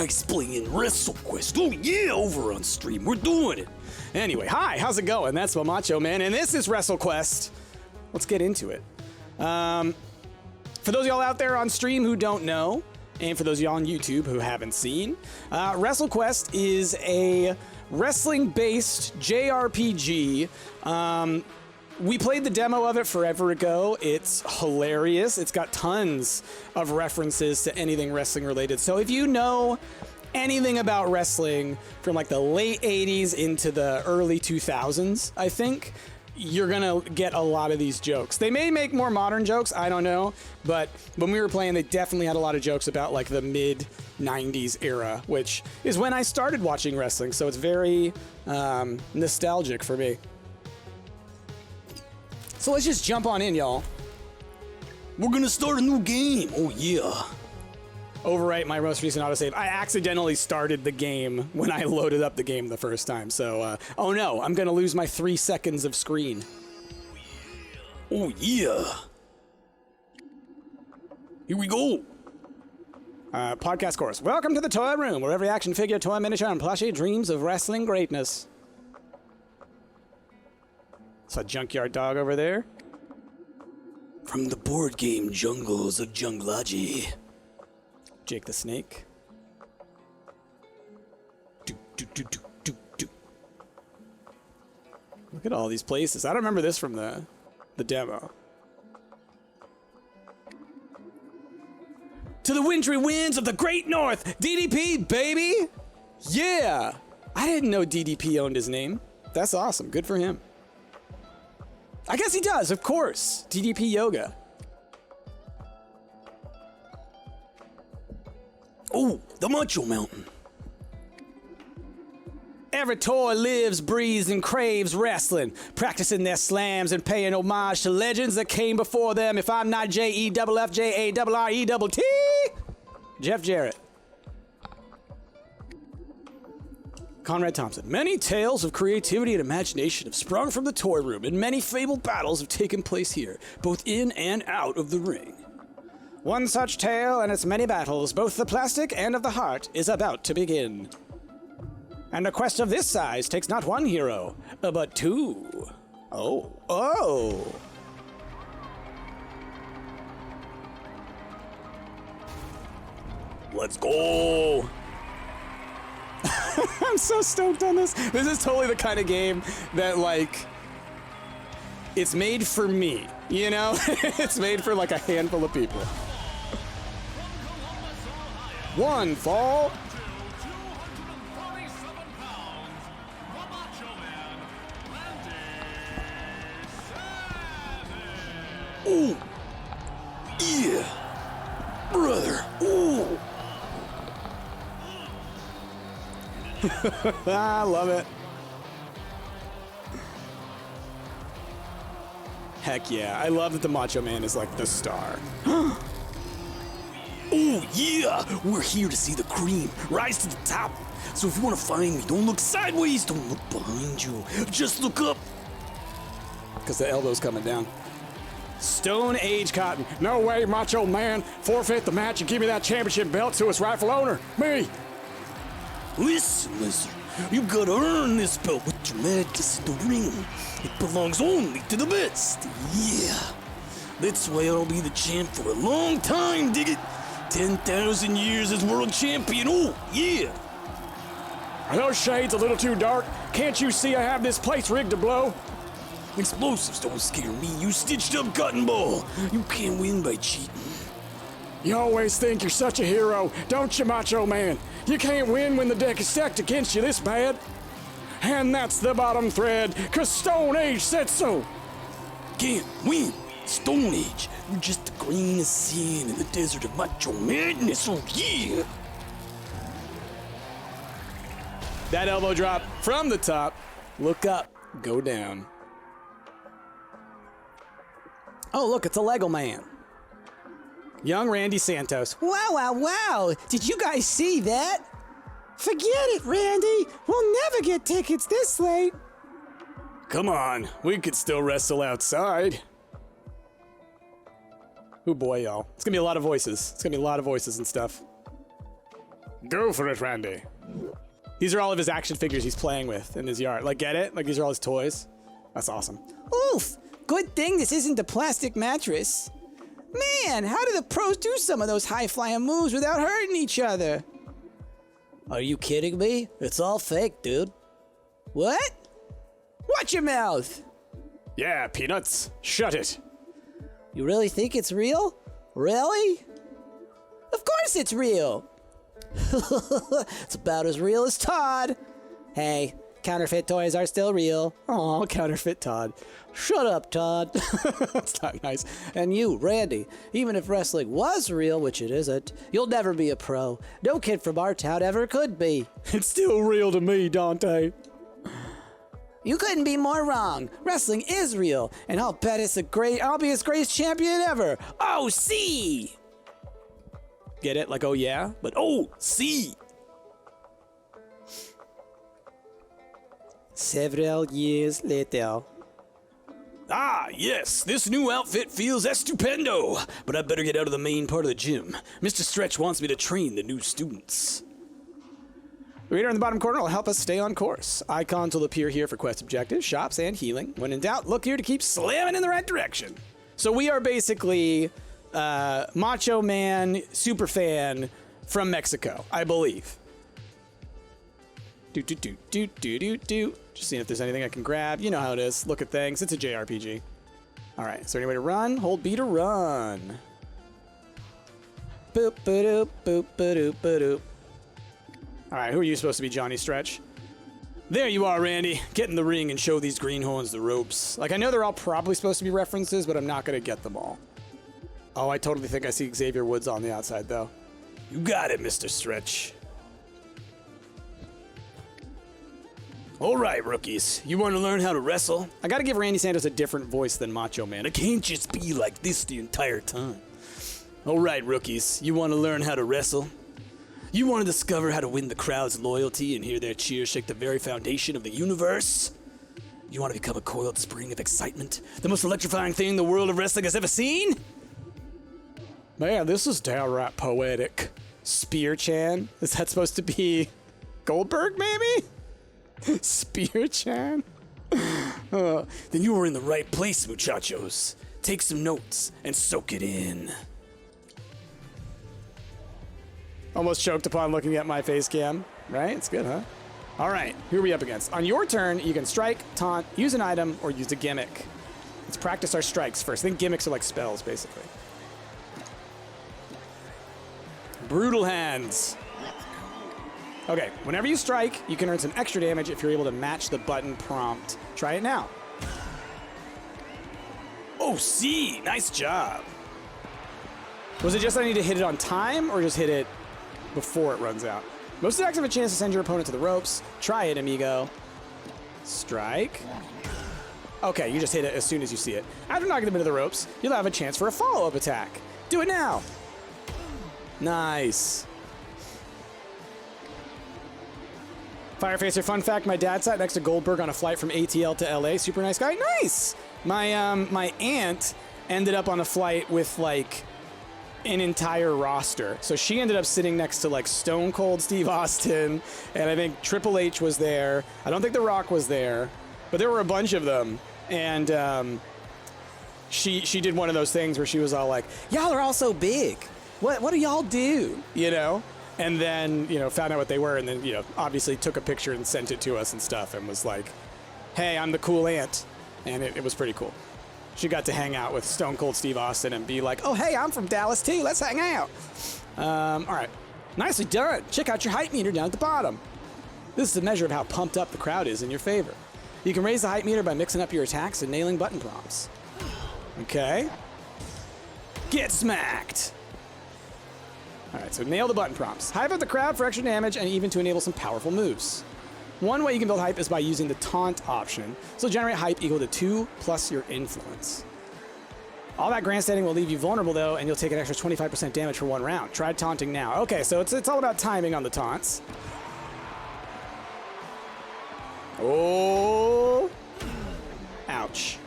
guys playing WrestleQuest. Oh yeah, over on stream. We're doing it. Anyway, hi, how's it going? That's my Macho Man, and this is WrestleQuest. Let's get into it. For those of y'all out there on stream who don't know, and for those of y'all on YouTube who haven't seen, WrestleQuest is a wrestling-based JRPG. We played the demo of it forever ago. It's hilarious. It's got tons of references to anything wrestling related. So if you know anything about wrestling from like the late 80s into the early 2000s, I think you're gonna get a lot of these jokes. They may make more modern jokes, I don't know, but when we were playing, they definitely had a lot of jokes about like the mid 90s era, which is when I started watching wrestling, so it's very nostalgic for me. So let's just jump on in, y'all. We're gonna start a new game. Oh yeah. Overwrite my most recent autosave. I accidentally started the game when I loaded up the game the first time, so oh no, I'm gonna lose my 3 seconds of screen. Oh yeah. Here we go. Podcast chorus. Welcome to the toy room, where every action figure, toy, miniature, and plushie dreams of wrestling greatness. It's a junkyard dog over there. From the board game jungles of Junglaji. Jake the Snake. Look at all these places. I don't remember this from the demo. To the wintry winds of the Great North, DDP, baby! Yeah! I didn't know DDP owned his name. That's awesome. Good for him. I guess he does, of course. DDP Yoga. Oh, the Macho Mountain. Every toy lives, breathes, and craves wrestling, practicing their slams and paying homage to legends that came before them. If I'm not JEFFJARRETT, Jeff Jarrett. Conrad Thompson. Many tales of creativity and imagination have sprung from the toy room, and many fabled battles have taken place here, both in and out of the ring. One such tale and its many battles, both the plastic and of the heart, is about to begin. And a quest of this size takes not one hero, but two. Oh. Let's go. I'm so stoked on this. This is totally the kind of game that, like, it's made for me, you know? It's made for, like, a handful of people. One fall. Ooh. Yeah. Brother. Ooh. I love it. Heck yeah. I love that the Macho Man is like the star. Oh yeah! We're here to see the cream rise to the top. So if you want to find me, don't look sideways, don't look behind you. Just look up. Because the elbow's coming down. Stone Age Cotton. No way, Macho Man. Forfeit the match and give me that championship belt to its rightful owner. Me. Listen, Lizard, you gotta earn this belt with your madness in the ring. It belongs only to the best. Yeah. That's why I'll be the champ for a long time, dig it? 10,000 years as world champion. Oh, yeah. Are those shades a little too dark? Can't you see I have this place rigged to blow? Explosives don't scare me, you stitched up cotton ball. You can't win by cheating. You always think you're such a hero, don't you, Macho Man? You can't win when the deck is stacked against you this bad. And that's the bottom thread, 'cause Stone Age said so. Can't win. Stone Age. You're just the grain of sand in the desert of Macho Madness. Oh, yeah. That elbow drop from the top. Look up, go down. Oh, look, it's a Lego man. Young Randy Santos. Wow. Did you guys see that? Forget it, Randy. We'll never get tickets this late. Come on, we could still wrestle outside. Oh boy, y'all. It's gonna be a lot of voices. It's gonna be a lot of voices and stuff. Go for it, Randy. These are all of his action figures he's playing with in his yard. Like, get it? Like, these are all his toys. That's awesome. Oof! Good thing this isn't a plastic mattress. Man, how do the pros do some of those high-flying moves without hurting each other? Are you kidding me? It's all fake, dude. What? Watch your mouth! Yeah, Peanuts. Shut it. You really think it's real? Really? Of course it's real! It's about as real as Todd. Hey, counterfeit toys are still real. Aw, counterfeit Todd. Shut up, Todd. That's not nice. And you, Randy, even if wrestling was real, which it isn't, you'll never be a pro. No kid from our town ever could be. It's still real to me, Dante. You couldn't be more wrong. Wrestling is real, and I'll bet I'll be his greatest champion ever. Oh, see! Get it? Like, oh yeah? But oh, see! Several years later. Ah, yes, this new outfit feels estupendo, but I better get out of the main part of the gym. Mr. Stretch wants me to train the new students. The reader in the bottom corner will help us stay on course. Icons will appear here for quest objectives, shops, and healing. When in doubt, look here to keep slamming in the right direction. So we are basically Macho Man superfan from Mexico, I believe. Just seeing if there's anything I can grab. You know how it is. Look at things. It's a JRPG. All right. Is there any way to run? Hold B to run. Boop, ba-doop, boop, ba-doop, ba-doop. All right. Who are you supposed to be, Johnny Stretch? There you are, Randy. Get in the ring and show these greenhorns the ropes. Like, I know they're all probably supposed to be references, but I'm not going to get them all. Oh, I totally think I see Xavier Woods on the outside, though. You got it, Mr. Stretch. All right, rookies. You want to learn how to wrestle? I got to give Randy Santos a different voice than Macho Man. I can't just be like this the entire time. All right, rookies. You want to learn how to wrestle? You want to discover how to win the crowd's loyalty and hear their cheers shake the very foundation of the universe? You want to become a coiled spring of excitement? The most electrifying thing the world of wrestling has ever seen? Man, this is downright poetic. Spear-chan? Is that supposed to be Goldberg, maybe? Spear-chan? Then you were in the right place, muchachos. Take some notes and soak it in. Almost choked upon looking at my face cam. Right? It's good, huh? All right, who are we up against? On your turn, you can strike, taunt, use an item, or use a gimmick. Let's practice our strikes first. I think gimmicks are like spells, basically. Brutal hands. Okay, whenever you strike, you can earn some extra damage if you're able to match the button prompt. Try it now. Oh, see, nice job. Was it just I need to hit it on time, or just hit it before it runs out? Most attacks have a chance to send your opponent to the ropes. Try it, amigo. Strike. Okay, you just hit it as soon as you see it. After knocking them into the ropes, you'll have a chance for a follow-up attack. Do it now. Nice. Firefacer, fun fact, my dad sat next to Goldberg on a flight from ATL to LA. Super nice guy. Nice! My aunt ended up on a flight with, like, an entire roster. So she ended up sitting next to, like, Stone Cold Steve Austin, and I think Triple H was there. I don't think The Rock was there, but there were a bunch of them. And she did one of those things where she was all like, y'all are all so big. What do y'all do? You know? And then, you know, found out what they were, and then, you know, obviously took a picture and sent it to us and stuff, and was like, hey, I'm the cool aunt. And it was pretty cool. She got to hang out with Stone Cold Steve Austin and be like, oh, hey, I'm from Dallas too, let's hang out. All right, nicely done. Check out your hype meter down at the bottom. This is a measure of how pumped up the crowd is in your favor. You can raise the hype meter by mixing up your attacks and nailing button prompts. Okay. Get smacked. All right, so nail the button prompts. Hype up the crowd for extra damage and even to enable some powerful moves. One way you can build hype is by using the taunt option. So generate hype equal to 2 plus your influence. All that grandstanding will leave you vulnerable though, and you'll take an extra 25% damage for 1 round. Try taunting now. Okay, so it's all about timing on the taunts. Oh. Ouch.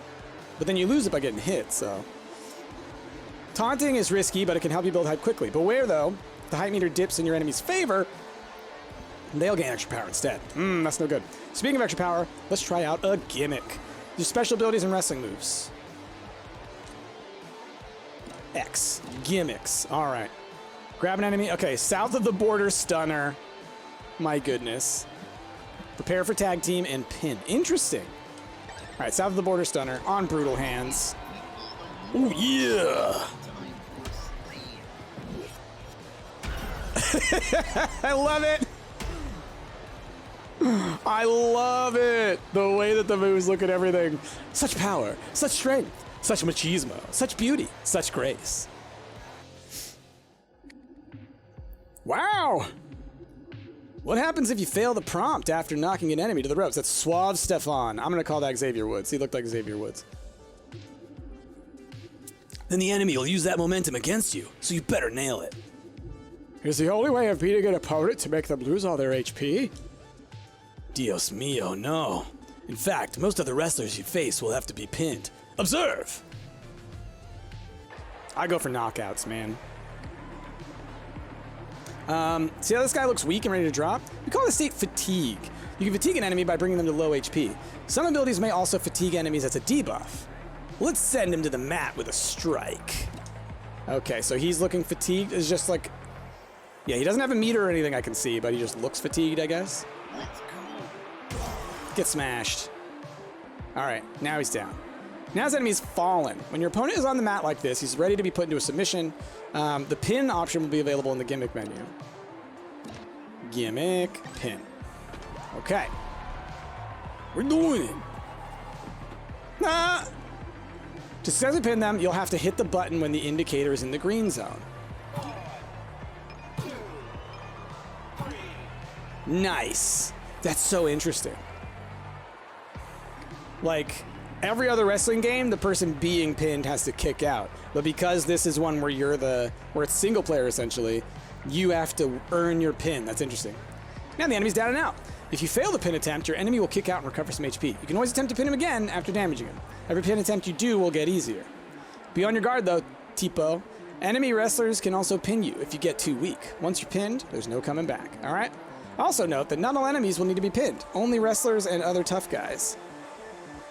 But then you lose it by getting hit, so. Taunting is risky, but it can help you build hype quickly. Beware, though, if the hype meter dips in your enemy's favor, They'll gain extra power instead. That's no good. Speaking of extra power, let's try out a gimmick. Use special abilities and wrestling moves. X. Gimmicks. All right. Grab an enemy. Okay, south of the border, Stunner. My goodness. Prepare for tag team and pin. Interesting. All right, south of the border, Stunner. On brutal hands. Oh, yeah. I love it. I love it. The way that the moves look at everything. Such power, such strength, such machismo, such beauty, such grace. Wow. What happens if you fail the prompt after knocking an enemy to the ropes? That's Suave Stefan. I'm going to call that Xavier Woods. He looked like Xavier Woods. Then the enemy will use that momentum against you, so you better nail it. Is the only way of beating an opponent to make them lose all their HP? Dios mío, no. In fact, most of the wrestlers you face will have to be pinned. Observe! I go for knockouts, man. See how this guy looks weak and ready to drop? We call this state fatigue. You can fatigue an enemy by bringing them to low HP. Some abilities may also fatigue enemies as a debuff. Let's send him to the mat with a strike. Okay, so he's looking fatigued. It's just like... Yeah, he doesn't have a meter or anything I can see, but he just looks fatigued, I guess. Get smashed. All right, now he's down. Now his enemy's fallen. When your opponent is on the mat like this, he's ready to be put into a submission. The pin option will be available in the gimmick menu. Gimmick, pin. Okay. We're doing it. Ah! To successfully pin them, you'll have to hit the button when the indicator is in the green zone. Nice. That's so interesting. Like, every other wrestling game, the person being pinned has to kick out. But because this is one where where it's single player essentially, you have to earn your pin. That's interesting. Now the enemy's down and out. If you fail the pin attempt, your enemy will kick out and recover some HP. You can always attempt to pin him again after damaging him. Every pin attempt you do will get easier. Be on your guard though, Tipo. Enemy wrestlers can also pin you if you get too weak. Once you're pinned, there's no coming back, all right? Also note that not all enemies will need to be pinned. Only wrestlers and other tough guys.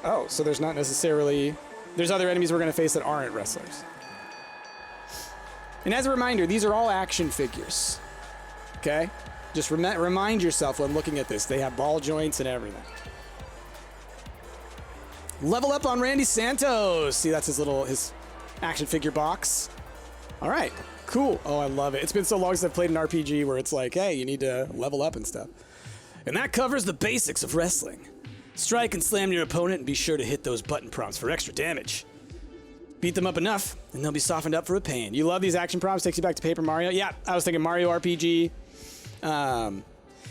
Oh, so there's not necessarily... There's other enemies we're going to face that aren't wrestlers. And as a reminder, these are all action figures. Okay? Just remind yourself when looking at this. They have ball joints and everything. Level up on Randy Santos. See, that's his action figure box. All right. Cool. Oh, I love it. It's been so long since I've played an RPG where it's like, hey, you need to level up and stuff. And that covers the basics of wrestling. Strike and slam your opponent and be sure to hit those button prompts for extra damage. Beat them up enough and they'll be softened up for a pain. You love these action prompts? Takes you back to Paper Mario? Yeah, I was thinking Mario RPG.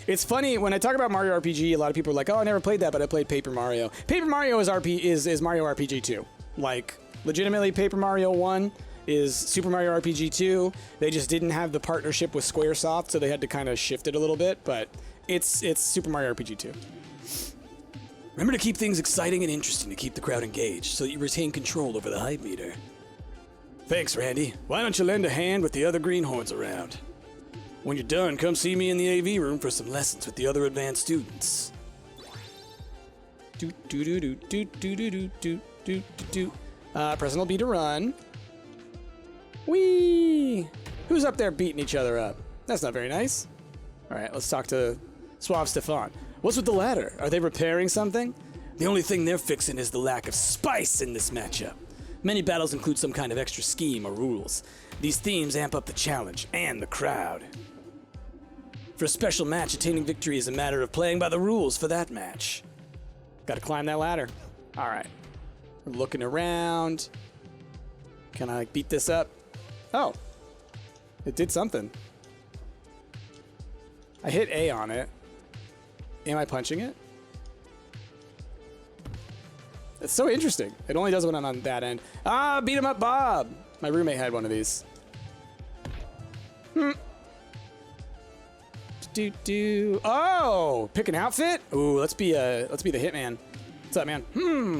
It's funny, when I talk about Mario RPG, a lot of people are like, oh, I never played that, but I played Paper Mario. Paper Mario is Mario RPG 2. Like, legitimately, Paper Mario 1 is Super Mario RPG 2. They just didn't have the partnership with Squaresoft, so they had to kind of shift it a little bit, but it's Super Mario RPG 2. Remember to keep things exciting and interesting to keep the crowd engaged so that you retain control over the hype meter. Thanks, Randy. Why don't you lend a hand with the other greenhorns around? When you're done, come see me in the AV room for some lessons with the other advanced students. Pressing B to run. Whee! Who's up there beating each other up? That's not very nice. All right, let's talk to Suave Stefan. What's with the ladder? Are they repairing something? The only thing they're fixing is the lack of spice in this matchup. Many battles include some kind of extra scheme or rules. These themes amp up the challenge and the crowd. For a special match, attaining victory is a matter of playing by the rules for that match. Gotta climb that ladder. All right. We're looking around. Can I beat this up? Oh. It did something. I hit A on it. Am I punching it? It's so interesting. It only does when I'm on that end. Ah, beat him up, Bob. My roommate had one of these. Oh, pick an outfit. Ooh, let's be the hitman. What's up, man?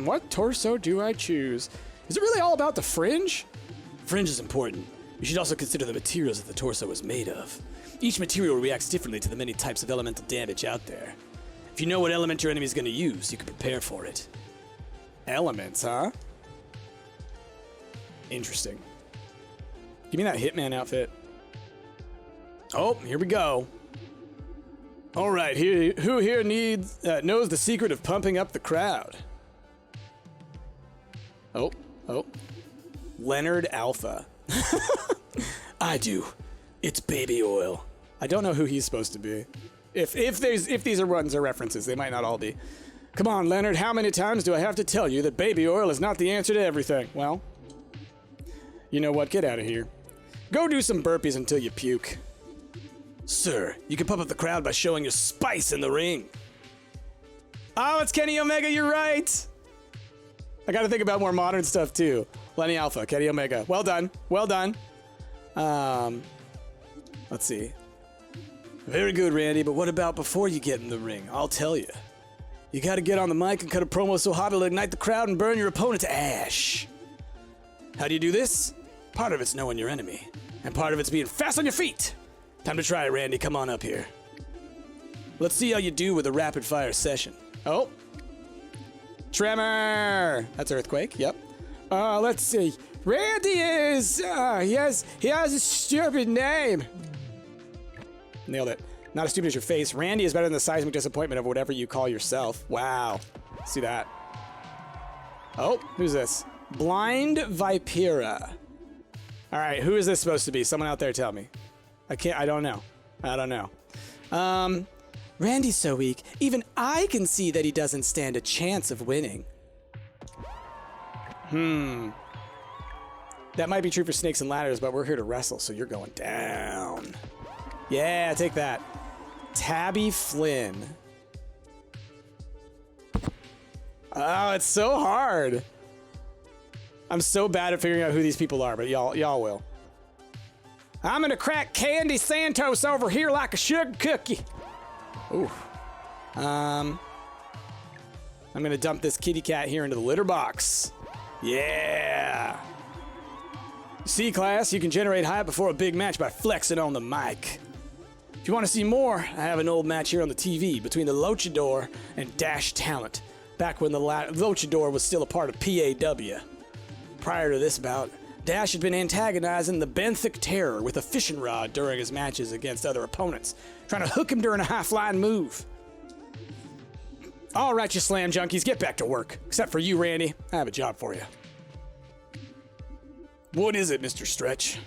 What torso do I choose? Is it really all about the fringe? Fringe is important. You should also consider the materials that the torso is made of. Each material reacts differently to the many types of elemental damage out there. If you know what element your enemy is going to use, you can prepare for it. Elements, huh? Interesting. Give me that Hitman outfit. Oh, here we go. All right, who here knows the secret of pumping up the crowd? Oh. Leonard Alpha. I do. It's baby oil. I don't know who he's supposed to be. If these are ones or references, they might not all be. Come on, Leonard, how many times do I have to tell you that baby oil is not the answer to everything? Well, you know what? Get out of here. Go do some burpees until you puke. Sir, you can pump up the crowd by showing your spice in the ring. Oh, it's Kenny Omega, you're right. I gotta think about more modern stuff too. Lenny Alpha, Kenny Omega. Well done. Well done. Let's see. Very good, Randy, but what about before you get in the ring? I'll tell you. You gotta get on the mic and cut a promo so hot it'll ignite the crowd and burn your opponent to ash. How do you do this? Part of it's knowing your enemy, and part of it's being fast on your feet. Time to try it, Randy. Come on up here. Let's see how you do with a rapid-fire session. Oh. Tremor! That's Earthquake, yep. Let's see. Randy is, he has a stupid name. Nailed it. Not as stupid as your face. Randy is better than the seismic disappointment of whatever you call yourself. Wow. See that. Oh, who's this? Blind Vipera. All right, who is this supposed to be? Someone out there tell me. I don't know. Randy's so weak, even I can see that he doesn't stand a chance of winning. That might be true for snakes and ladders, but we're here to wrestle, so you're going down. Yeah, take that. Tabby Flynn. Oh, it's so hard. I'm so bad at figuring out who these people are, but y'all will. I'm gonna crack Candy Santos over here like a sugar cookie. Ooh. I'm gonna dump this kitty cat here into the litter box. Yeah. See, class, you can generate hype before a big match by flexing on the mic. If you want to see more, I have an old match here on the TV between the Luchador and Dash Talent, back when the Luchador was still a part of PAW. Prior to this bout, Dash had been antagonizing the Benthic Terror with a fishing rod during his matches against other opponents, trying to hook him during a high-flying move. All right, you slam junkies, get back to work. Except for you, Randy. I have a job for you. What is it, Mr. Stretch?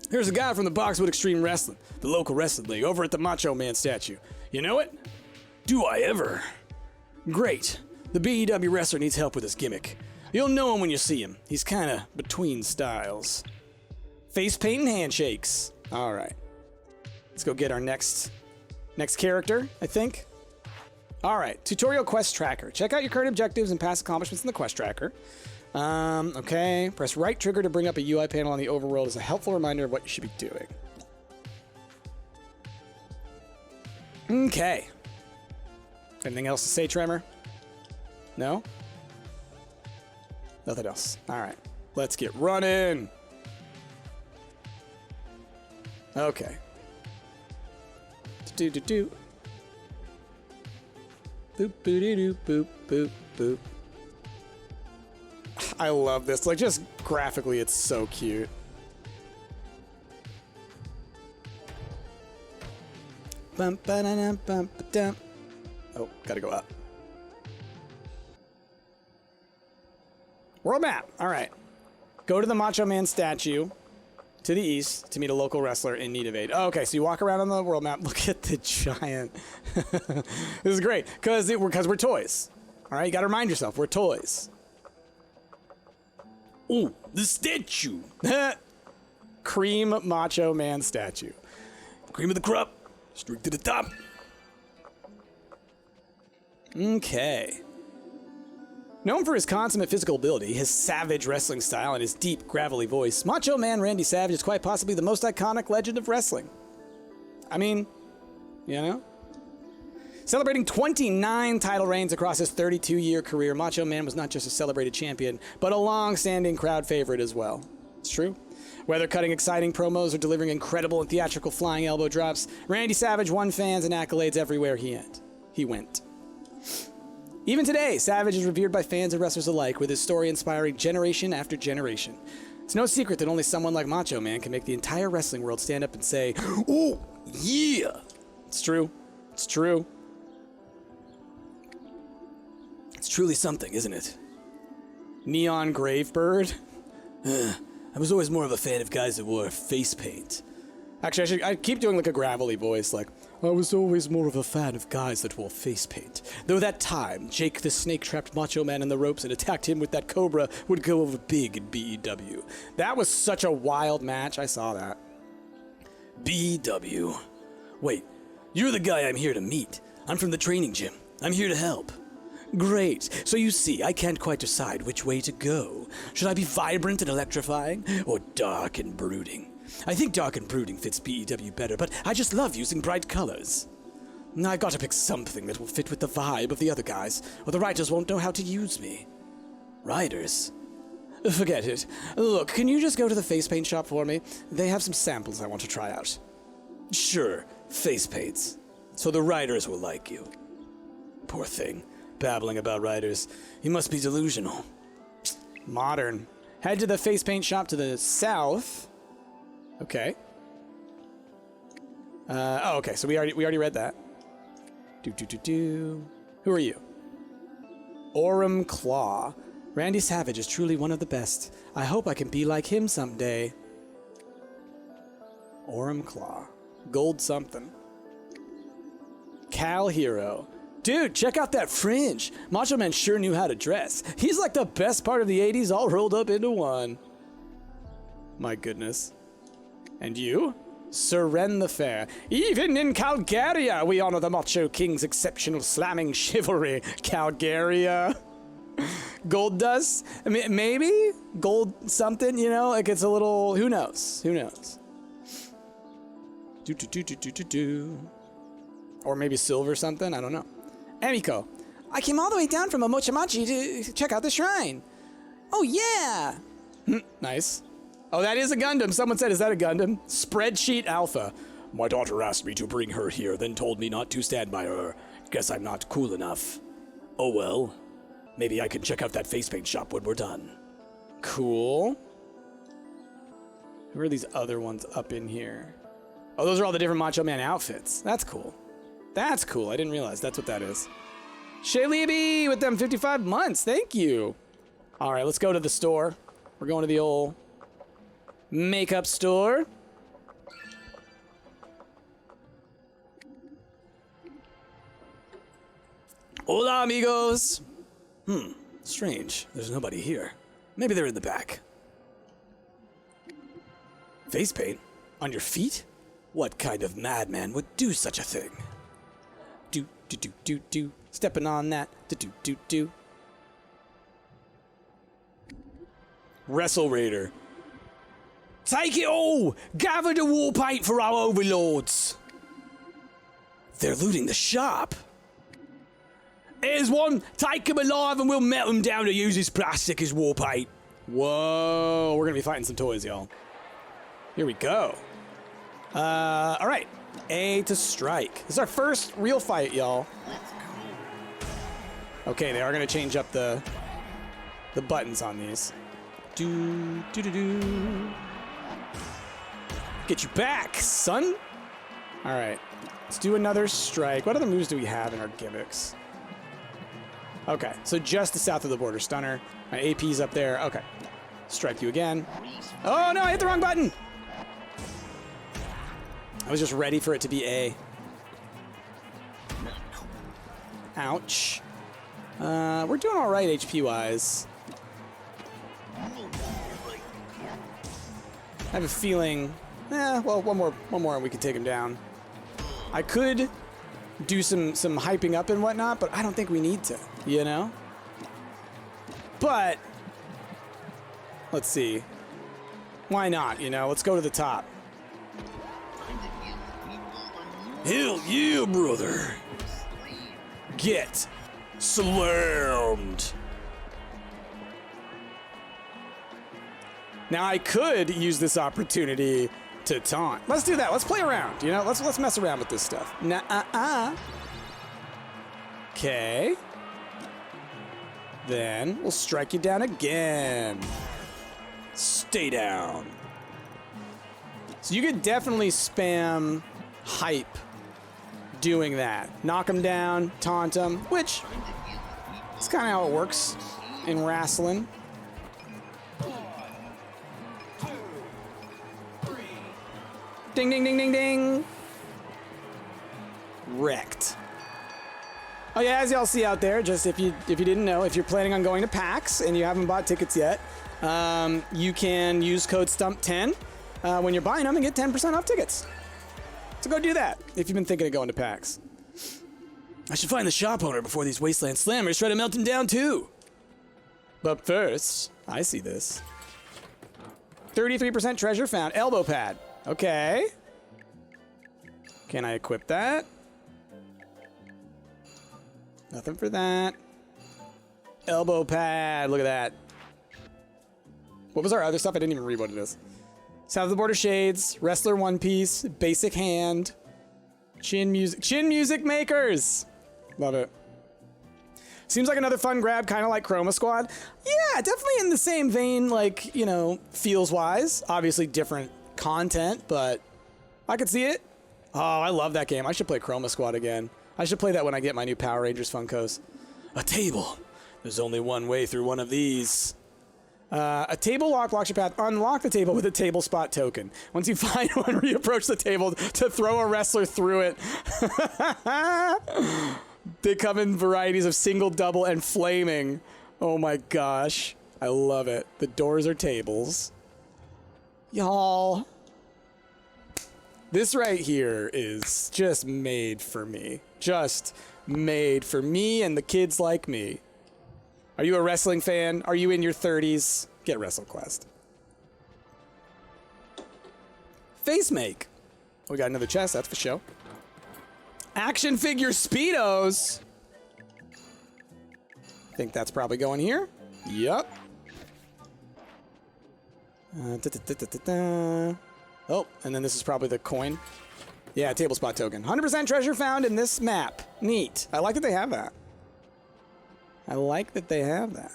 Here's a guy from the Boxwood Extreme Wrestling, the local wrestling league, over at the Macho Man statue. You know it? Do I ever? Great. The BEW wrestler needs help with his gimmick. You'll know him when you see him. He's kind of between styles. Face paint and handshakes. All right. Let's go get our next character, I think. All right. Tutorial quest tracker. Check out your current objectives and past accomplishments in the quest tracker. Okay. Press right trigger to bring up a UI panel on the overworld as a helpful reminder of what you should be doing. Okay. Anything else to say, Tremor? No? Nothing else. All right. Let's get running. Okay. Do. Boop, boop, boop, boop, boop. I love this. Like, just graphically, it's so cute. Bum, ba-da-dum, bum, ba-dum. Oh, gotta go up. World map. All right. Go to the Macho Man statue to the east to meet a local wrestler in need of aid. Oh, okay, so you walk around on the world map. Look at the giant. This is great because we're toys. All right, you got to remind yourself we're toys. Ooh, the statue. Cream Macho Man statue. Cream of the crop. Straight to the top. Okay. Known for his consummate physical ability, his savage wrestling style, and his deep, gravelly voice, Macho Man Randy Savage is quite possibly the most iconic legend of wrestling. I mean, you know? Celebrating 29 title reigns across his 32-year career, Macho Man was not just a celebrated champion, but a long-standing crowd favorite as well. It's true. Whether cutting exciting promos or delivering incredible and theatrical flying elbow drops, Randy Savage won fans and accolades everywhere he went. Even today, Savage is revered by fans and wrestlers alike, with his story inspiring generation after generation. It's no secret that only someone like Macho Man can make the entire wrestling world stand up and say, "Oh, yeah!" It's true. It's true. It's truly something, isn't it? Neon Gravebird? I was always more of a fan of guys that wore face paint. Actually, I keep doing like a gravelly voice, like, I was always more of a fan of guys that wore face paint. Though that time, Jake the Snake trapped Macho Man in the ropes and attacked him with that cobra would go over big in BEW. That was such a wild match, I saw that. BEW. Wait, you're the guy I'm here to meet. I'm from the training gym. I'm here to help. Great. So you see, I can't quite decide which way to go. Should I be vibrant and electrifying, or dark and brooding? I think dark and brooding fits BEW better, but I just love using bright colors. I've got to pick something that will fit with the vibe of the other guys, or the writers won't know how to use me. Writers? Forget it. Look, can you just go to the face paint shop for me? They have some samples I want to try out. Sure, face paints. So the writers will like you. Poor thing. Babbling about writers. He must be delusional. Modern. Head to the face paint shop to the south. Okay. Oh, okay. So we already read that. Who are you? Orem Claw. Randy Savage is truly one of the best. I hope I can be like him someday. Orem Claw. Gold something. Cal Hero. Dude, check out that fringe. Macho Man sure knew how to dress. He's like the best part of the 80s all rolled up into one. My goodness. And you? Sir Ren the Fair. Even in Calgaria, we honor the Macho King's exceptional slamming chivalry. Calgaria. Gold dust? I mean, maybe? Gold something, you know? Like it's a little... Who knows? Who knows? Or maybe silver something? I don't know. Emiko. I came all the way down from Omochimachi to check out the shrine. Oh, yeah. Nice. Oh, that is a Gundam. Someone said, is that a Gundam? Spreadsheet Alpha. My daughter asked me to bring her here, then told me not to stand by her. Guess I'm not cool enough. Oh, well. Maybe I can check out that face paint shop when we're done. Cool. Who are these other ones up in here? Oh, those are all the different Macho Man outfits. That's cool. That's cool. I didn't realize that's what that is. Shaylibi with them 55 months. Thank you. All right, let's go to the store. We're going to the old makeup store. Hola, amigos. Strange. There's nobody here. Maybe they're in the back. Face paint? On your feet? What kind of madman would do such a thing? Do. Stepping on that. Do. Wrestle Raider. Take it all! Gather the war paint for our overlords! They're looting the shop. Here's one. Take him alive and we'll melt him down to use his plastic as war paint. Whoa, we're gonna be fighting some toys, y'all. Here we go. All right. A to strike. This is our first real fight, y'all. Okay, they are gonna change up the buttons on these. Do. Get you back, son. All right. Let's do another strike. What other moves do we have in our gimmicks? Okay, so just the south of the border. Stunner. My AP's up there. Okay. Strike you again. Oh, no, I hit the wrong button. I was just ready for it to be A. Ouch. We're doing all right HP-wise. I have a feeling... well, one more and we can take him down. I could do some hyping up and whatnot, but I don't think we need to, you know? But... let's see. Why not, you know? Let's go to the top. Hell yeah, brother. Get slammed. Now, I could use this opportunity to taunt. Let's do that. Let's play around, you know? Let's mess around with this stuff. Okay. Then we'll strike you down again. Stay down. So you could definitely spam hype doing that. Knock him down, taunt him, which is kind of how it works in wrestling. Ding, ding, ding, ding, ding. Wrecked. Oh yeah, as y'all see out there, just if you didn't know, if you're planning on going to PAX and you haven't bought tickets yet, you can use code STUMPT10 when you're buying them and get 10% off tickets. So go do that if you've been thinking of going to PAX. I should find the shop owner before these wasteland slammers try to melt him down too. But first, I see this. 33% treasure found. Elbow pad. Okay. Can I equip that? Nothing for that. Elbow pad. Look at that. What was our other stuff? I didn't even read what it is. South of the Border Shades. Wrestler One Piece. Basic hand. Chin music. Chin music makers. Love it. Seems like another fun grab, kind of like Chroma Squad. Yeah, definitely in the same vein, like, you know, feels-wise. Obviously different content, but I could see it. Oh, I love that game. I should play Chroma Squad again. I should play that when I get my new Power Rangers Funkos. A table. There's only one way through one of these. A table lock blocks your path. Unlock the table with a table spot token. Once you find one, reapproach the table to throw a wrestler through it. They come in varieties of single, double, and flaming. Oh my gosh. I love it. The doors are tables. Y'all. This right here is just made for me. Just made for me and the kids like me. Are you a wrestling fan? Are you in your 30s? Get WrestleQuest. Face make. We got another chest, that's for show. Action figure Speedos. I think that's probably going here. Yup. Oh, and then this is probably the coin. Yeah, table spot token. 100% treasure found in this map. Neat. I like that they have that. I like that they have that.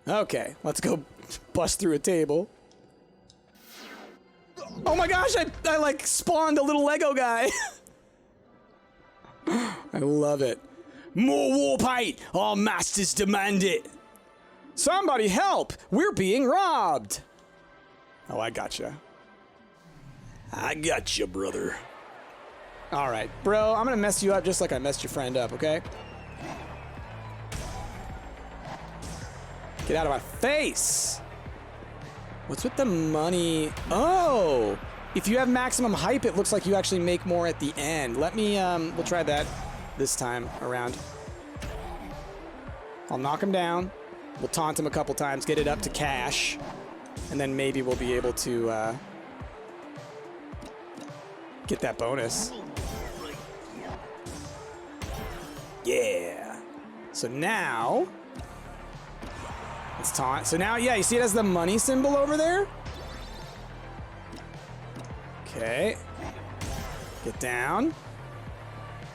Okay, let's go bust through a table. Oh my gosh, I like spawned a little Lego guy. I love it. More warp height. Our masters demand it. Somebody help! We're being robbed. Oh, I gotcha. I gotcha, brother. All right, bro, I'm gonna mess you up just like I messed your friend up, okay? Get out of my face. What's with the money? Oh, if you have maximum hype, it looks like you actually make more at the end. Let me, we'll try that this time around. I'll knock him down. We'll taunt him a couple times, get it up to cash, and then maybe we'll be able to get that bonus. Yeah. So now, let's taunt. So now, yeah, you see it has the money symbol over there? Okay. Get down.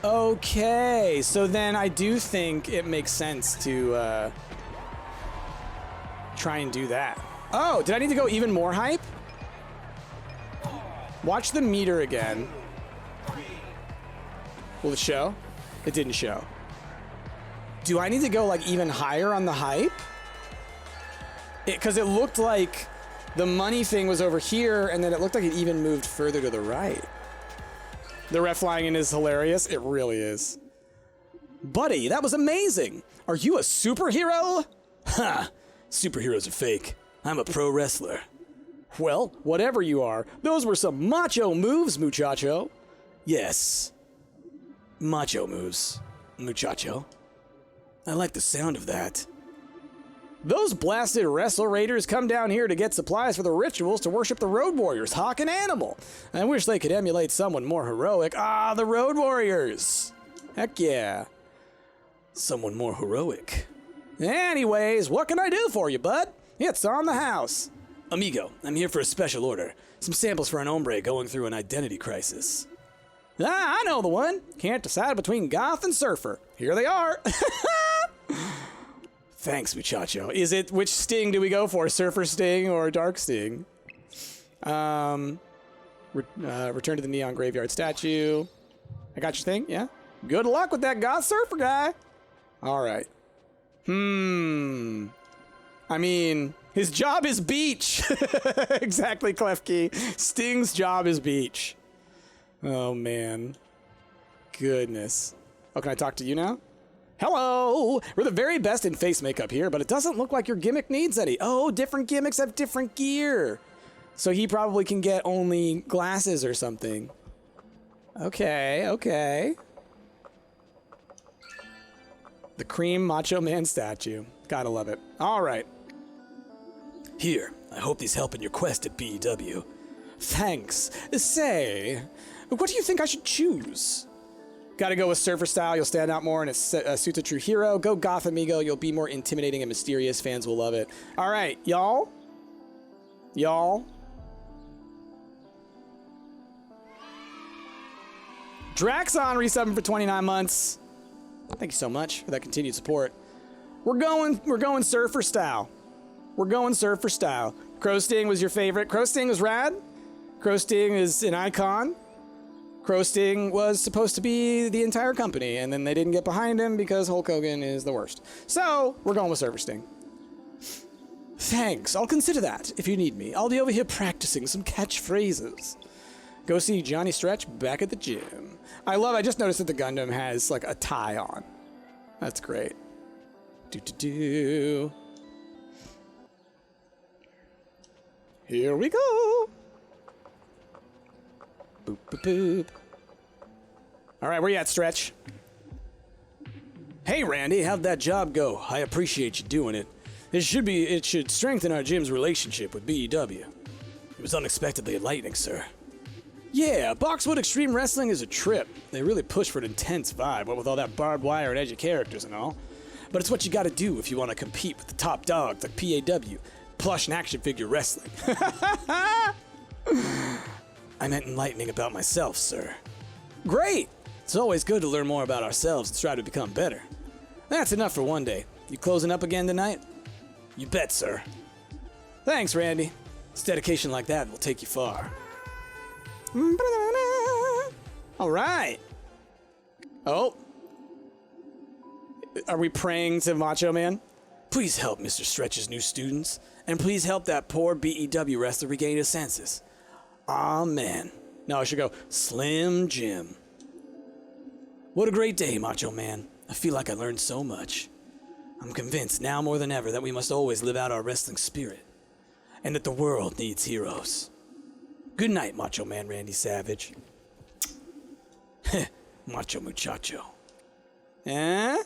Okay, so then I do think it makes sense to try and do that. Oh, did I need to go even more hype? Watch the meter again. Will it show? It didn't show. Do I need to go like even higher on the hype? Because it looked like the money thing was over here, and then it looked like it even moved further to the right. The ref flying in is hilarious. It really is. Buddy, that was amazing. Are you a superhero? Ha! Superheroes are fake. I'm a pro wrestler. Well, whatever you are, those were some macho moves, muchacho. Yes. Macho moves, muchacho. I like the sound of that. Those blasted Wrestle Raiders come down here to get supplies for the rituals to worship the Road Warriors, Hawk and Animal. I wish they could emulate someone more heroic. Ah, the Road Warriors. Heck yeah. Someone more heroic. Anyways, what can I do for you, bud? It's on the house. Amigo, I'm here for a special order. Some samples for an hombre going through an identity crisis. Ah, I know the one. Can't decide between goth and surfer. Here they are. Thanks, muchacho. Is it, which sting do we go for? Surfer sting or dark sting? Return to the neon graveyard statue. I got your thing, yeah? Good luck with that goth surfer guy. All right. I mean, his job is beach. Exactly, Klefki. Sting's job is beach. Oh, man. Goodness. Oh, can I talk to you now? Hello! We're the very best in face makeup here, but it doesn't look like your gimmick needs any. Oh, different gimmicks have different gear. So he probably can get only glasses or something. Okay, okay. The cream Macho Man statue. Gotta love it. All right. Here, I hope these help in your quest at BEW. Thanks. Say, what do you think I should choose? Gotta go with surfer style. You'll stand out more and it suits a true hero. Go goth amigo. You'll be more intimidating and mysterious. Fans will love it. All right, y'all. Y'all. Draxon resubbing for 29 months. Thank you so much for that continued support. We're going surfer style. We're going surfer style. Crow Sting was your favorite. Crow Sting was rad. Crow Sting is an icon. Crow Sting was supposed to be the entire company, and then they didn't get behind him because Hulk Hogan is the worst. So, we're going with Surfer Sting. Thanks, I'll consider that if you need me. I'll be over here practicing some catchphrases. Go see Johnny Stretch back at the gym. I just noticed that the Gundam has, like, a tie on. That's great. Do-do-do. Here we go. Boop, boop, boop. All right, where you at, Stretch? Hey, Randy, how'd that job go? I appreciate you doing it. It should strengthen our gym's relationship with BEW. It was unexpectedly enlightening, sir. Yeah, Boxwood Extreme Wrestling is a trip. They really push for an intense vibe, what with all that barbed wire and edgy characters and all. But it's what you gotta do if you want to compete with the top dogs like PAW, plush and action figure wrestling. I meant enlightening about myself, sir. Great! It's always good to learn more about ourselves and strive to become better. That's enough for one day. You closing up again tonight? You bet, sir. Thanks, Randy. It's dedication like that will take you far. All right. Oh. Are we praying to Macho Man? Please help Mr. Stretch's new students, and please help that poor BEW wrestler regain his senses. Amen. No, I should go Slim Jim. What a great day, Macho Man. I feel like I learned so much. I'm convinced now more than ever that we must always live out our wrestling spirit, and that the world needs heroes. Good night, Macho Man Randy Savage. Macho muchacho. You're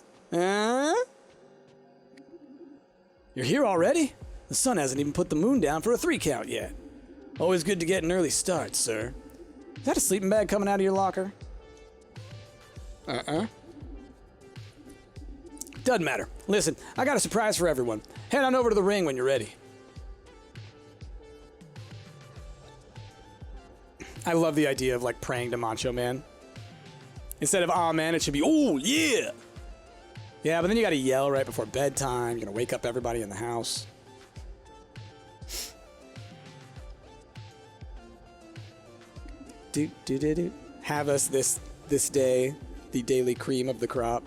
here already? The sun hasn't even put the moon down for a 3 count yet. Always good to get an early start, sir. Is that a sleeping bag coming out of your locker? Doesn't matter. Listen, I got a surprise for everyone. Head on over to the ring when you're ready. I love the idea of, like, praying to Macho Man. Instead of, aw, man, it should be, oh, yeah! Yeah, but then you gotta yell right before bedtime. You're gonna wake up everybody in the house. Do. Have us this day, the daily cream of the crop.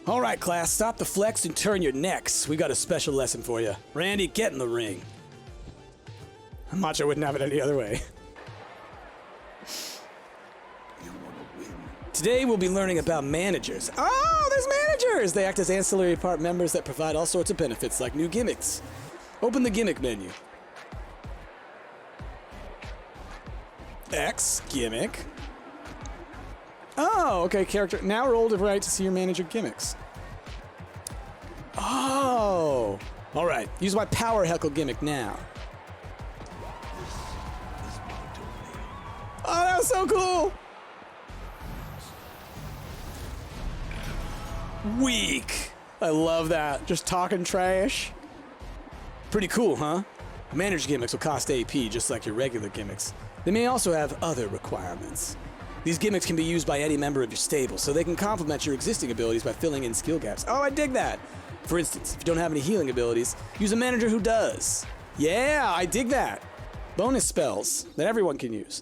All right, class, stop the flex and turn your necks. We got a special lesson for you. Randy, get in the ring. Macho wouldn't have it any other way. Today we'll be learning about managers. Oh, there's managers! They act as ancillary part members that provide all sorts of benefits, like new gimmicks. Open the gimmick menu. X gimmick. Oh, okay, character. Now roll the right to see your manager gimmicks. Oh. All right, Use my power heckle gimmick now. Oh, that was so cool! Weak. I love that. Just talking trash. Pretty cool, huh? Manager gimmicks will cost AP just like your regular gimmicks. They may also have other requirements. These gimmicks can be used by any member of your stable, so they can complement your existing abilities by filling in skill gaps. Oh, I dig that. For instance, if you don't have any healing abilities, use a manager who does. Yeah, I dig that. Bonus spells that everyone can use.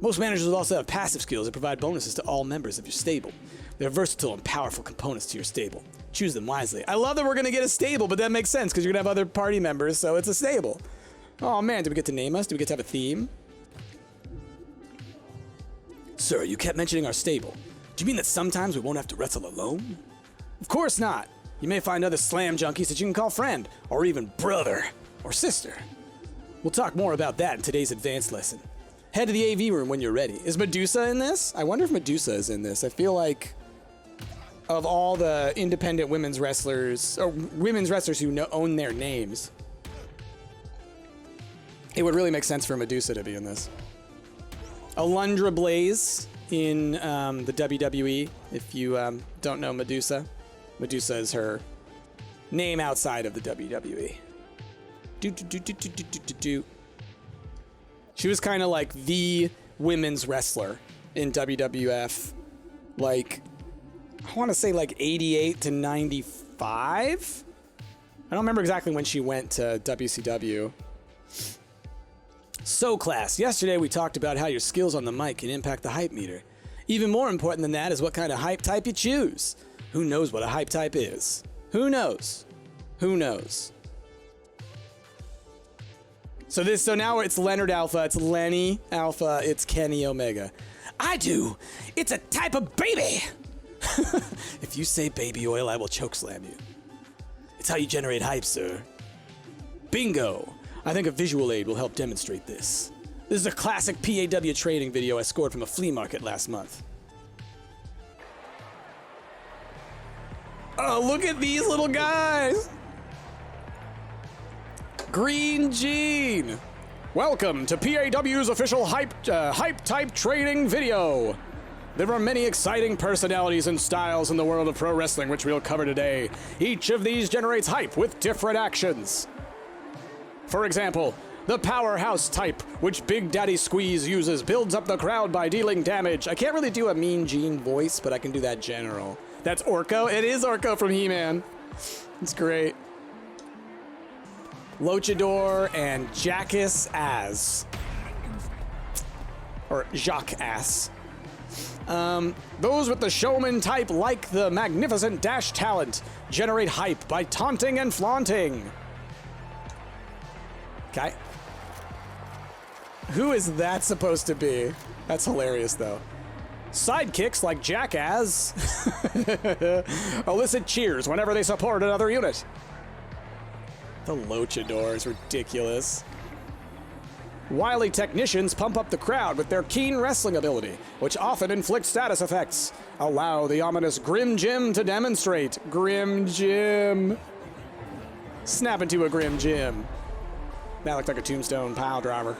Most managers will also have passive skills that provide bonuses to all members of your stable. They're versatile and powerful components to your stable. Choose them wisely. I love that we're going to get a stable, but that makes sense because you're going to have other party members, so it's a stable. Oh man, do we get to name us? Do we get to have a theme? Sir, you kept mentioning our stable. Do you mean that sometimes we won't have to wrestle alone? Of course not. You may find other slam junkies that you can call friend, or even brother, or sister. We'll talk more about that in today's advanced lesson. Head to the AV room when you're ready. Is Medusa in this? I wonder if Medusa is in this. I feel like of all the independent women's wrestlers, or women's wrestlers who own their names, it would really make sense for Medusa to be in this. Alundra Blaze in the WWE, if you don't know Medusa. Medusa is her name outside of the WWE. She was kind of like the women's wrestler in WWF, like, I want to say like 88 to 95? I don't remember exactly when she went to WCW. So class, yesterday we talked about how your skills on the mic can impact the hype meter. Even more important than that is what kind of hype type you choose. Who knows what a hype type is? Who knows? Who knows? So now it's Leonard Alpha, it's Lenny Alpha, it's Kenny Omega. I do! It's a type of baby! If you say baby oil, I will chokeslam you. It's how you generate hype, sir. Bingo! I think a visual aid will help demonstrate this. This is a classic PAW trading video I scored from a flea market last month. Oh, look at these little guys! Green Gene! Welcome to PAW's official hype type trading video. There are many exciting personalities and styles in the world of pro wrestling which we'll cover today. Each of these generates hype with different actions. For example, the Powerhouse type, which Big Daddy Squeeze uses, builds up the crowd by dealing damage. I can't really do a Mean Gene voice, but I can do that general. That's Orko. It is Orko from He-Man. It's great. Luchador and Jackass As. Or Jacques Ass. Those with the showman type, like the Magnificent Dash talent, generate hype by taunting and flaunting. Okay. Who is that supposed to be? That's hilarious, though. Sidekicks like Jackass elicit cheers whenever they support another unit. The Luchador is ridiculous. Wily technicians pump up the crowd with their keen wrestling ability, which often inflicts status effects. Allow the ominous Grim Jim to demonstrate. Grim Jim. Snap into a Grim Jim. That looked like a tombstone pile driver.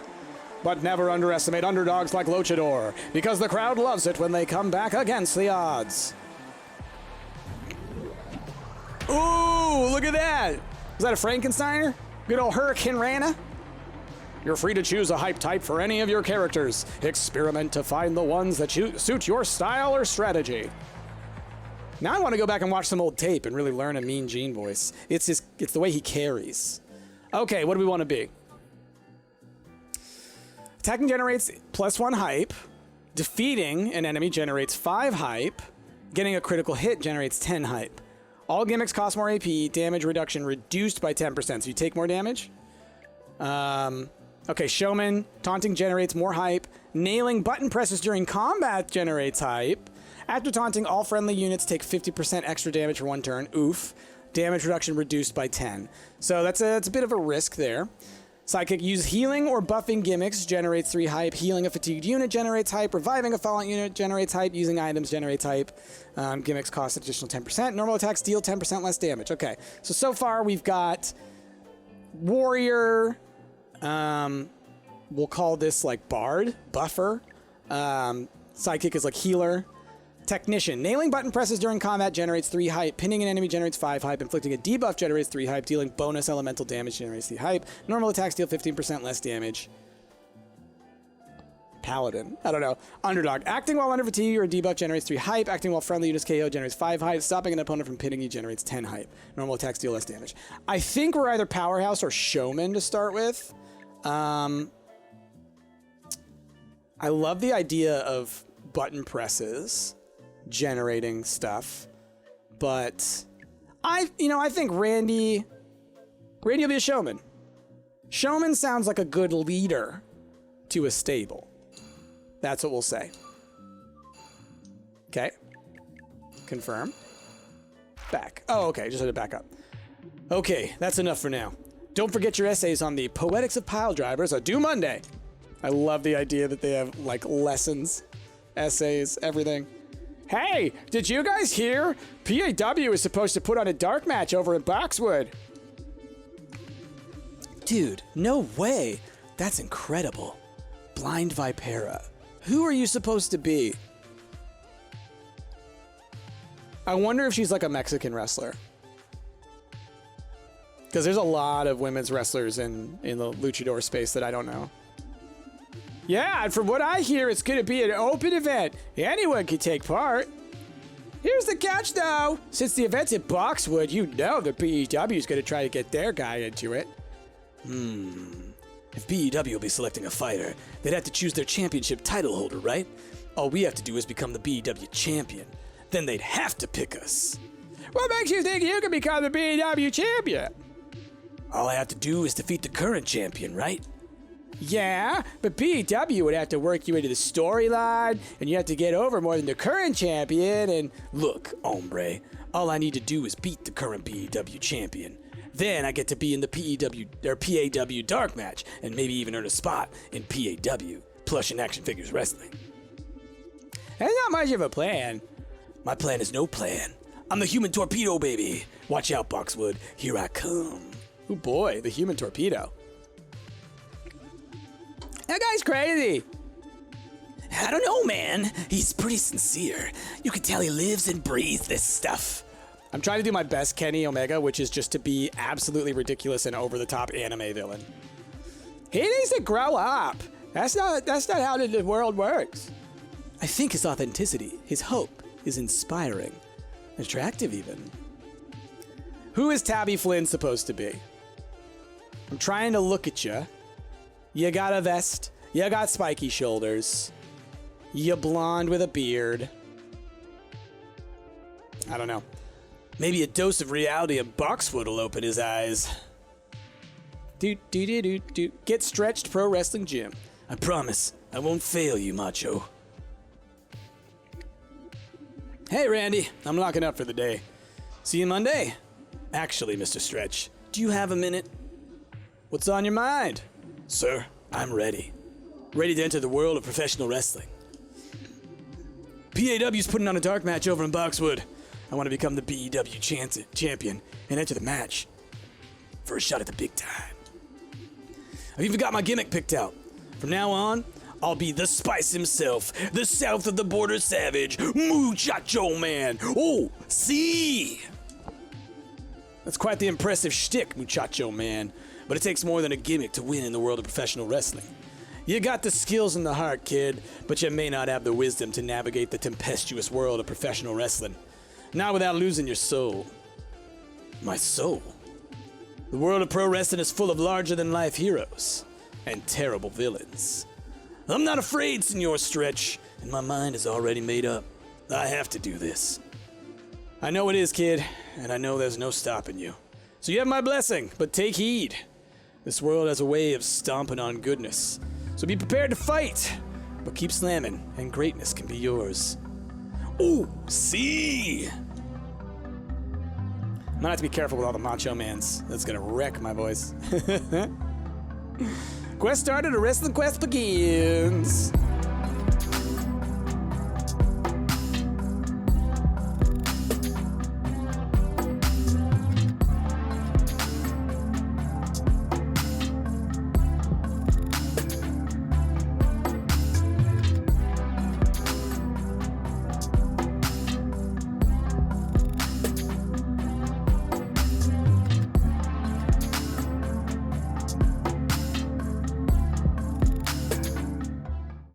But never underestimate underdogs like Luchador, because the crowd loves it when they come back against the odds. Ooh, look at that! Is that a Frankensteiner? Good old Hurricane Rana? You're free to choose a hype type for any of your characters. Experiment to find the ones that suit your style or strategy. Now I want to go back and watch some old tape and really learn a Mean Gene voice. It's the way he carries. Okay, what do we want to be? Attacking generates +1 hype. Defeating an enemy generates 5 hype. Getting a critical hit generates 10 hype. All gimmicks cost more AP. Damage reduction reduced by 10%. So you take more damage. Okay, Showman. Taunting generates more hype. Nailing button presses during combat generates hype. After taunting, all friendly units take 50% extra damage for 1 turn. Oof. Damage reduction reduced by 10. So that's a bit of a risk there. Sidekick, use healing or buffing gimmicks, generates 3 hype. Healing a fatigued unit generates hype. Reviving a fallen unit generates hype. Using items generates hype. Gimmicks cost additional 10%. Normal attacks deal 10% less damage. Okay, so far we've got Warrior. We'll call this like Bard, Buffer. Sidekick is like Healer. Technician. Nailing button presses during combat generates 3 hype. Pinning an enemy generates 5 hype. Inflicting a debuff generates 3 hype. Dealing bonus elemental damage generates 3 hype. Normal attacks deal 15% less damage. Paladin. I don't know. Underdog. Acting while under fatigue or debuff generates 3 hype. Acting while friendly units KO generates 5 hype. Stopping an opponent from pinning you generates 10 hype. Normal attacks deal less damage. I think we're either Powerhouse or Showman to start with. I love the idea of button presses generating stuff, but I think Randy will be a Showman. Showman sounds like a good leader to a stable. That's what we'll say. Okay. Confirm. Back. Oh, okay. Just had to back up. Okay, that's enough for now. Don't forget your essays on the poetics of pile drivers are due Monday. I love the idea that they have, like, lessons, essays, everything. Hey, did you guys hear? PAW is supposed to put on a dark match over in Boxwood. Dude, no way. That's incredible. Blind Vipera. Who are you supposed to be? I wonder if she's like a Mexican wrestler. Because there's a lot of women's wrestlers in the luchador space that I don't know. Yeah, and from what I hear, it's going to be an open event. Anyone can take part. Here's the catch, though. Since the event's in Boxwood, you know the PEW is going to try to get their guy into it. If PEW will be selecting a fighter, they'd have to choose their championship title holder, right? All we have to do is become the PEW champion. Then they'd have to pick us. What makes you think you can become the PEW champion? All I have to do is defeat the current champion, right? Yeah, but PEW would have to work you into the storyline, and you have to get over more than the current champion, and... Look, hombre, all I need to do is beat the current PEW champion. Then I get to be in the PAW dark match, and maybe even earn a spot in PAW, plush and action figures wrestling. That's not much of a plan. My plan is no plan. I'm the human torpedo, baby. Watch out, Boxwood. Here I come. Oh boy, the human torpedo. That guy's crazy. I don't know, man. He's pretty sincere. You can tell he lives and breathes this stuff. I'm trying to do my best Kenny Omega, which is just to be absolutely ridiculous and over-the-top anime villain. He needs to grow up. That's not how the world works. I think his authenticity, his hope, is inspiring. Attractive, even. Who is Tabby Flynn supposed to be? I'm trying to look at you. You got a vest. You got spiky shoulders. You blonde with a beard. I don't know. Maybe a dose of reality in Boxwood will open his eyes. Get stretched pro wrestling gym. I promise I won't fail you, Macho. Hey, Randy. I'm locking up for the day. See you Monday. Actually, Mr. Stretch, do you have a minute? What's on your mind? Sir, I'm ready. Ready to enter the world of professional wrestling. PAW's putting on a dark match over in Boxwood. I want to become the PEW champion and enter the match for a shot at the big time. I've even got my gimmick picked out. From now on, I'll be the Spice himself, the south of the border savage, Macho Man. Oh, see! That's quite the impressive shtick, Macho Man. But it takes more than a gimmick to win in the world of professional wrestling. You got the skills and the heart, kid, but you may not have the wisdom to navigate the tempestuous world of professional wrestling. Not without losing your soul. My soul? The world of pro wrestling is full of larger-than-life heroes and terrible villains. I'm not afraid, Senor Stretch, and my mind is already made up. I have to do this. I know it is, kid, and I know there's no stopping you. So you have my blessing, but take heed. This world has a way of stomping on goodness. So be prepared to fight, but keep slamming, and greatness can be yours. Oh, see! I'm gonna have to be careful with all the Macho Mans. That's gonna wreck my voice. Quest started, a WrestleQuest begins.